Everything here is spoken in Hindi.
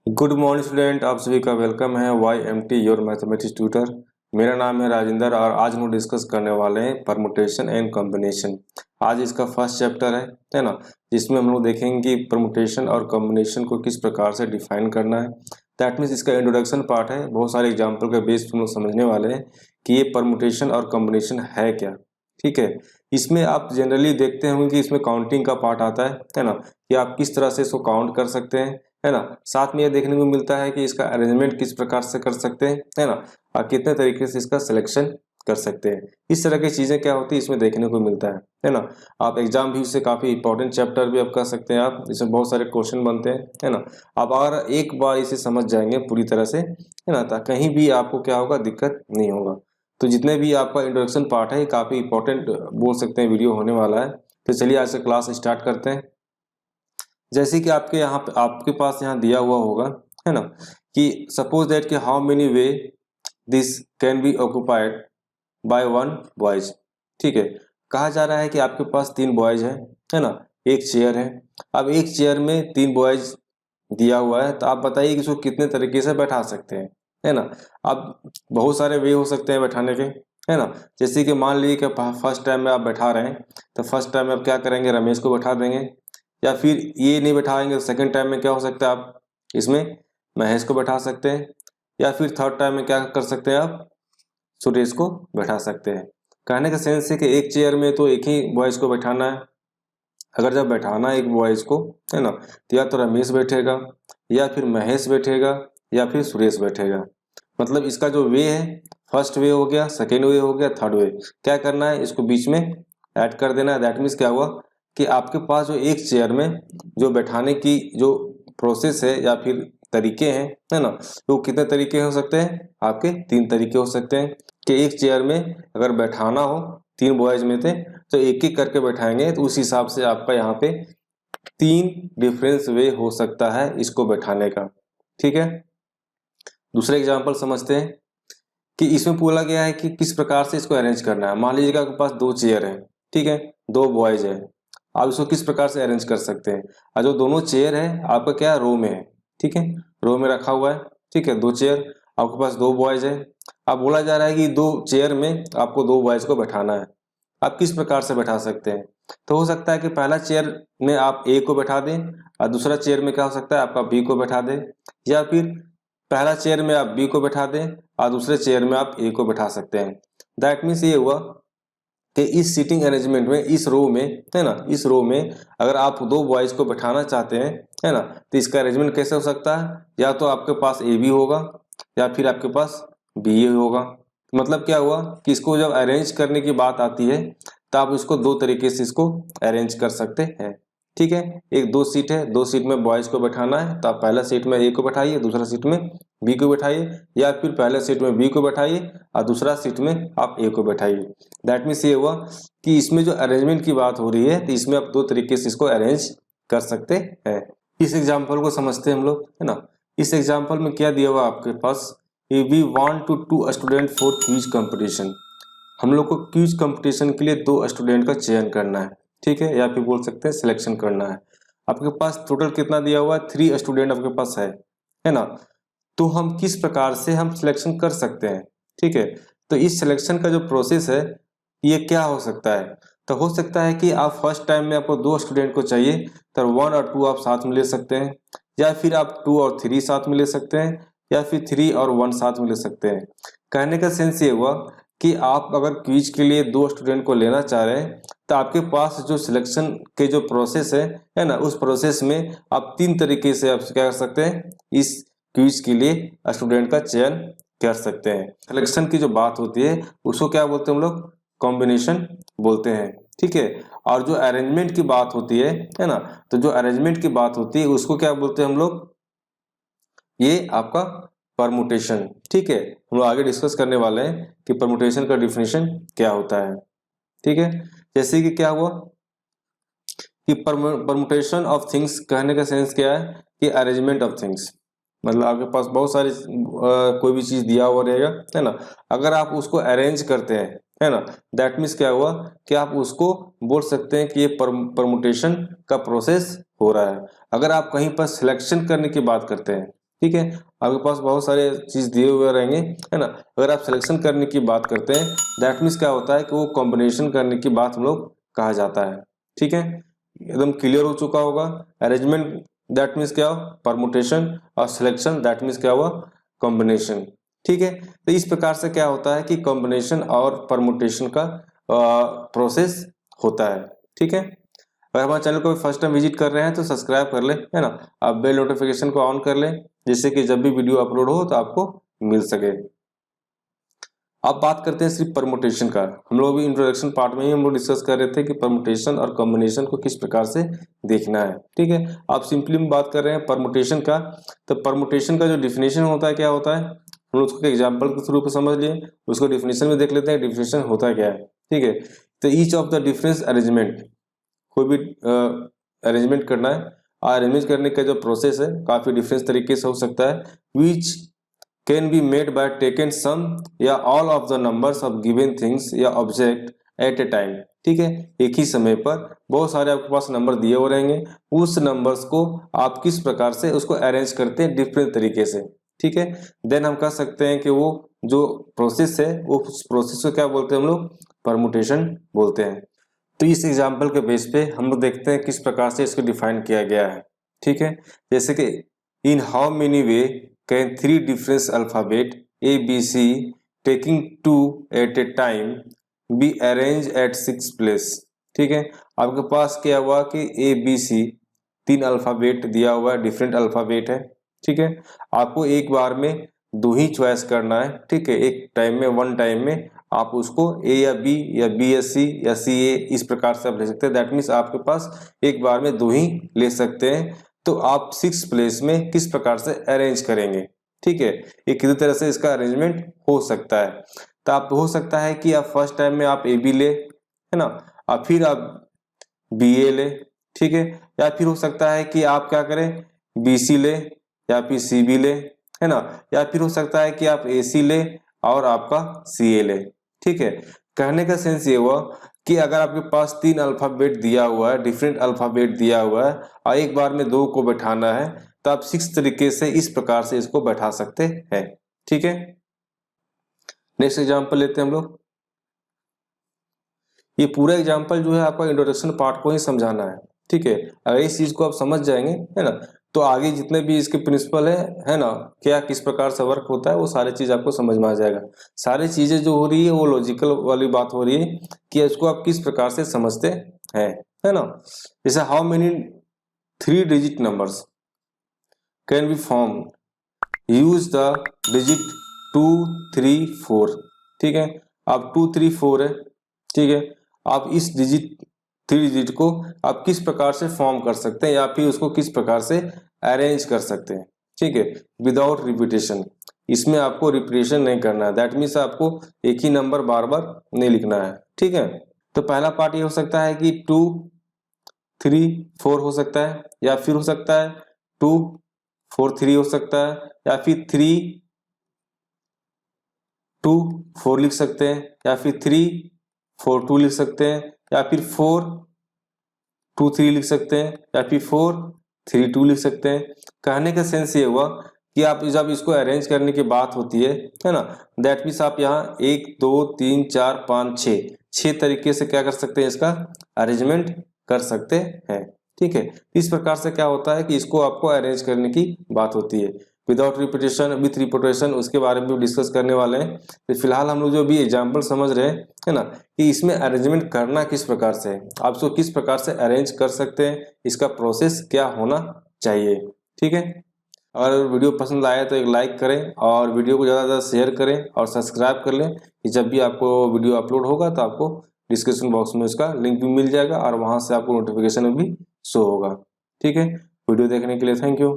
गुड मॉर्निंग स्टूडेंट, आप सभी का वेलकम है YMT योर मैथमेटिक्स ट्यूटर। मेरा नाम है राजेंद्र और आज हम डिस्कस करने वाले हैं परमुटेशन एंड कॉम्बिनेशन। आज इसका फर्स्ट चैप्टर है ना, जिसमें हम लोग देखेंगे कि परमुटेशन और कॉम्बिनेशन को किस प्रकार से डिफाइन करना है। दैट मीन्स इसका इंट्रोडक्शन पार्ट है। बहुत सारे एग्जाम्पल के बेस हम लोग समझने वाले हैं कि ये परमुटेशन और कॉम्बिनेशन है क्या। ठीक है, इसमें आप जनरली देखते होंगे कि इसमें काउंटिंग का पार्ट आता है ना, कि आप किस तरह से इसको काउंट कर सकते हैं, है ना। साथ में यह देखने को मिलता है कि इसका अरेंजमेंट किस प्रकार से कर सकते हैं, है ना, और कितने तरीके से इसका सिलेक्शन कर सकते हैं। इस तरह की चीजें क्या होती है इसमें देखने को मिलता है ना। आप एग्जाम भी से काफी इंपॉर्टेंट चैप्टर भी आप कर सकते हैं। आप इसमें बहुत सारे क्वेश्चन बनते हैं, है ना। आप अगर एक बार इसे समझ जाएंगे पूरी तरह से, है ना, तो कहीं भी आपको क्या होगा, दिक्कत नहीं होगा। तो जितने भी आपका इंट्रोडक्शन पार्ट है काफी इंपॉर्टेंट बोल सकते हैं वीडियो होने वाला है। तो चलिए आज से क्लास स्टार्ट करते हैं। जैसे कि आपके यहाँ पे आपके पास यहाँ दिया हुआ होगा, है ना, कि सपोज दैट कि how many way this can be occupied by one boys. ठीक है, कहा जा रहा है कि आपके पास 3 बॉयज है ना, एक चेयर है। अब एक चेयर में 3 बॉयज दिया हुआ है, तो आप बताइए कि इसको कितने तरीके से बैठा सकते हैं, है ना। अब बहुत सारे वे हो सकते हैं बैठाने के, है ना। जैसे कि मान लीजिए कि फर्स्ट टाइम में आप बैठा रहे हैं, तो फर्स्ट टाइम में आप क्या करेंगे, रमेश को बैठा देंगे। या फिर ये नहीं बैठाएंगे तो सेकंड टाइम में क्या हो सकता है, आप इसमें महेश को बैठा सकते हैं। या फिर थर्ड टाइम में क्या कर सकते हैं, आप सुरेश को बैठा सकते हैं। कहने का सेंस है कि एक चेयर में तो एक ही बॉयज को बैठाना है। अगर जब बैठाना है एक बॉयज को, है ना, तो या तो रमेश बैठेगा, या फिर महेश बैठेगा, या फिर सुरेश बैठेगा। मतलब इसका जो वे है, फर्स्ट वे हो गया, सेकेंड वे हो गया, थर्ड वे। क्या करना है, इसको बीच में ऐड कर देना है। दैट मीन्स क्या हुआ कि आपके पास जो एक चेयर में जो बैठाने की जो प्रोसेस है या फिर तरीके हैं, है ना, वो कितने तरीके हो सकते हैं, आपके 3 तरीके हो सकते हैं। कि एक चेयर में अगर बैठाना हो 3 बॉयज में थे, तो एक एक करके बैठाएंगे, तो उस हिसाब से आपका यहाँ पे 3 डिफरेंस वे हो सकता है इसको बैठाने का। ठीक है, दूसरा एग्जाम्पल समझते हैं कि इसमें बोला गया है कि किस प्रकार से इसको अरेंज करना है। मान लीजिएगा आपके पास 2 चेयर है, ठीक है, 2 बॉयज है। आप इसको किस प्रकार से अरेंज कर सकते हैं। और जो दोनों चेयर है आपका क्या रो में है, ठीक है, रो में रखा हुआ है। ठीक है, 2 चेयर, आपके पास 2 बॉयज है। अब बोला जा रहा है कि 2 चेयर में आपको 2 बॉयज को बैठाना है। आप किस प्रकार से बैठा सकते हैं। तो हो सकता है कि पहला चेयर में आप ए को बैठा दें, और दूसरा चेयर में क्या हो सकता है, आपका बी को बैठा दें। या फिर पहला चेयर में आप बी को बैठा दें और दूसरे चेयर में आप ए को बैठा सकते हैं। दैट मीन्स ये हुआ कि इस सीटिंग अरेंजमेंट में, इस रो में, है ना, इस रो में अगर आप 2 बॉयज को बैठाना चाहते हैं, है ना, तो इसका अरेंजमेंट कैसे हो सकता है। या तो आपके पास ए बी होगा, या फिर आपके पास बी ए होगा। मतलब क्या हुआ कि इसको जब अरेंज करने की बात आती है, तो आप इसको 2 तरीके से इसको अरेंज कर सकते हैं। ठीक है, एक 2 सीट है, 2 सीट में बॉयज को बैठाना है, तो आप पहला सीट में ए को बैठाइए, दूसरा सीट में बी को बैठाइए। या फिर पहले सीट में बी को बैठाइए और दूसरा सीट में आप ए को बैठाइए। दैट मीन्स ये हुआ कि इसमें जो अरेंजमेंट की बात हो रही है, तो इसमें आप 2 तरीके से इसको अरेंज कर सकते हैं। इस एग्जाम्पल को समझते हैं हम लोग, है ना। इस एग्जाम्पल में क्या दिया हुआ आपके पास, we want to 2 student for quiz competition. हम लोग को क्विज कंपटीशन के लिए 2 स्टूडेंट का चयन करना है। ठीक है, या फिर बोल सकते हैं सिलेक्शन करना है। आपके पास टोटल कितना दिया हुआ है, 3 स्टूडेंट आपके पास है ना। तो हम किस प्रकार से हम सिलेक्शन कर सकते हैं। ठीक है, तो इस सिलेक्शन का जो प्रोसेस है ये क्या हो सकता है। तो हो सकता है कि आप फर्स्ट टाइम में आपको 2 स्टूडेंट को चाहिए, तो 1 और 2 आप साथ में ले सकते हैं। या फिर आप 2 और 3 साथ में ले सकते हैं। या फिर 3 और 1 साथ में ले सकते हैं। कहने का सेंस ये हुआ कि आप अगर क्विज के लिए 2 स्टूडेंट को लेना चाह रहे हैं, तो आपके पास जो सिलेक्शन के जो प्रोसेस है ना, उस प्रोसेस में आप 3 तरीके से आप क्या कर सकते हैं, इस क्विज के लिए स्टूडेंट का चयन कर सकते हैं। सिलेक्शन की जो बात होती है उसको क्या बोलते हैं हम लोग, कॉम्बिनेशन बोलते हैं। ठीक है, और जो अरेंजमेंट की बात होती है ना, तो जो अरेंजमेंट की बात होती है उसको क्या बोलते हैं हम लोग, ये आपका परमुटेशन। ठीक है, हम लोग आगे डिस्कस करने वाले हैं कि परमुटेशन का डिफिनेशन क्या होता है। ठीक है, जैसे कि क्या हुआ कि परमुटेशन ऑफ थिंग्स, कहने का सेंस क्या है कि अरेंजमेंट ऑफ थिंग्स। मतलब आपके पास बहुत सारी कोई भी चीज दिया हुआ रहेगा, है ना, अगर आप उसको अरेंज करते हैं, है ना, दैट मीन्स क्या हुआ कि आप उसको बोल सकते हैं कि ये परमुटेशन का प्रोसेस हो रहा है। अगर आप कहीं पर सिलेक्शन करने की बात करते हैं, ठीक है। आपके पास बहुत सारे चीज दिए हुए रहेंगे, है ना। अगर आप सिलेक्शन करने की बात करते हैं, दैट मीन्स क्या होता है कि वो कॉम्बिनेशन करने की बात हम लोग कहा जाता है, ठीक है। एकदम क्लियर हो चुका होगा। अरेंजमेंट दैट मीन्स क्या, परमुटेशन, और सिलेक्शन दैट मीन्स क्या हुआ, कॉम्बिनेशन, ठीक है। तो इस प्रकार से क्या होता है कि कॉम्बिनेशन और परमुटेशन का प्रोसेस होता है, ठीक है। अगर हमारे चैनल को फर्स्ट टाइम विजिट कर रहे हैं तो सब्सक्राइब कर ले, है ना। आप बेल नोटिफिकेशन को ऑन कर ले, जिससे कि जब भी वीडियो अपलोड हो तो आपको मिल सके। अब बात करते हैं सिर्फ परमुटेशन का। हम लोग भी इंट्रोडक्शन पार्ट में ही हम लोग डिस्कस कर रहे थे कि परमुटेशन और कॉम्बिनेशन को किस प्रकार से देखना है, ठीक है। आप सिंपली बात कर रहे हैं परमुटेशन का, तो परमुटेशन का जो डिफिनेशन होता है क्या होता है, हम लोग उसको एग्जाम्पल के थ्रू पे समझ लिए, उसको डिफिनेशन में देख लेते हैं डिफिनेशन होता क्या है, ठीक है। तो each of the difference arrangement, कोई भी अरेंजमेंट करना है, अरेंजमेंट करने का जो प्रोसेस है काफी डिफरेंस तरीके से हो सकता है, which can be made by taken some या all of the numbers of given things या ऑब्जेक्ट एट ए टाइम, ठीक है। एक ही समय पर बहुत सारे आपके पास नंबर दिए हुए रहेंगे, उस नंबर्स को आप किस प्रकार से उसको अरेंज करते हैं डिफरेंट तरीके से, ठीक है। देन हम कह सकते हैं कि वो जो प्रोसेस है वो उस प्रोसेस को क्या बोलते हैं हम लोग, परमुटेशन बोलते हैं। तो इस एग्जाम्पल के बेस पे हम लोग देखते हैं किस प्रकार से इसको डिफाइन किया गया है, ठीक है। जैसे कि in how many way can 3 difference alphabet A B C taking 2 at a time be arrange at 6 place, ठीक है। आपके पास क्या हुआ कि ए बी सी 3 अल्फाबेट दिया हुआ है, डिफरेंट अल्फाबेट है, ठीक है। आपको एक बार में 2 ही चॉइस करना है, ठीक है। एक टाइम में, वन टाइम में आप उसको ए या बी या बी एस सी या सी ए इस प्रकार से आप ले सकते हैं। दैट मीन्स आपके पास एक बार में 2 ही ले सकते हैं। तो आप 6 प्लेस में किस प्रकार से अरेंज करेंगे, ठीक है। ये किसी तरह से इसका अरेंजमेंट हो सकता है। तो आप हो सकता है कि आप फर्स्ट टाइम में आप ए बी ले, है ना, और फिर आप बी ए ले, ठीक है। या फिर हो सकता है कि आप क्या करें, बी सी ले या फिर सी बी ले, है ना। या फिर हो सकता है कि आप ए सी ले और आपका सी ए ले, ठीक है। कहने का सेंस ये हुआ कि अगर आपके पास 3 अल्फाबेट दिया हुआ है, डिफरेंट अल्फाबेट दिया हुआ है, और एक बार में 2 को बैठाना है, तो आप 6 तरीके से इस प्रकार से इसको बैठा सकते हैं, ठीक है। नेक्स्ट एग्जांपल लेते हैं हम लोग। ये पूरा एग्जांपल जो है आपका इंट्रोडक्शन पार्ट को ही समझाना है, ठीक है। अगर इस चीज को आप समझ जाएंगे, है ना, तो आगे जितने भी इसके प्रिंसिपल है ना, क्या किस प्रकार से वर्क होता है, वो सारी चीज आपको समझ में आ जाएगा। सारी चीजें जो हो रही है वो लॉजिकल वाली बात हो रही है कि इसको आप किस प्रकार से समझते हैं, है ना। जैसे how many 3 digit numbers can be form, use the digit 2 3 4, ठीक है। अब 2 3 4 है, ठीक है। आप इस डिजिट 3 डिजिट को आप किस प्रकार से फॉर्म कर सकते हैं या फिर उसको किस प्रकार से अरेंज कर सकते हैं, ठीक है, विदाउट रिपीटेशन। इसमें आपको रिपीटेशन नहीं करना है, दैट मीन्स आपको एक ही नंबर बार बार नहीं लिखना है, ठीक है। तो पहला पार्ट ये हो सकता है कि 2 3 4 हो सकता है, या फिर हो सकता है 2 4 3 हो सकता है, या फिर 3 2 4 लिख सकते हैं, या फिर 3 4 2 लिख सकते हैं, या फिर 4 2 3 लिख सकते हैं, या फिर 4 3 2 लिख सकते हैं। कहने का सेंस ये हुआ कि आप जब इसको अरेंज करने की बात होती है ना, दैट मीन्स आप यहाँ 1 2 3 4 5 6 तरीके से क्या कर सकते हैं, इसका अरेंजमेंट कर सकते हैं, ठीक है। इस प्रकार से क्या होता है कि इसको आपको अरेंज करने की बात होती है, विदाउट रिपीटेशन, विथ रिपीटेशन, उसके बारे में भी डिस्कस करने वाले हैं। तो फिलहाल हम लोग जो भी एग्जाम्पल समझ रहे हैं, है ना, कि इसमें अरेंजमेंट करना किस प्रकार से है, आप इसको किस प्रकार से अरेंज कर सकते हैं, इसका प्रोसेस क्या होना चाहिए, ठीक है। अगर वीडियो पसंद आए तो एक लाइक करें और वीडियो को ज़्यादा से ज़्यादा शेयर करें और सब्सक्राइब कर लें कि जब भी आपको वीडियो अपलोड होगा तो आपको डिस्क्रिप्शन बॉक्स में उसका लिंक भी मिल जाएगा और वहाँ से आपको नोटिफिकेशन भी शो होगा, ठीक है। वीडियो देखने के लिए थैंक यू।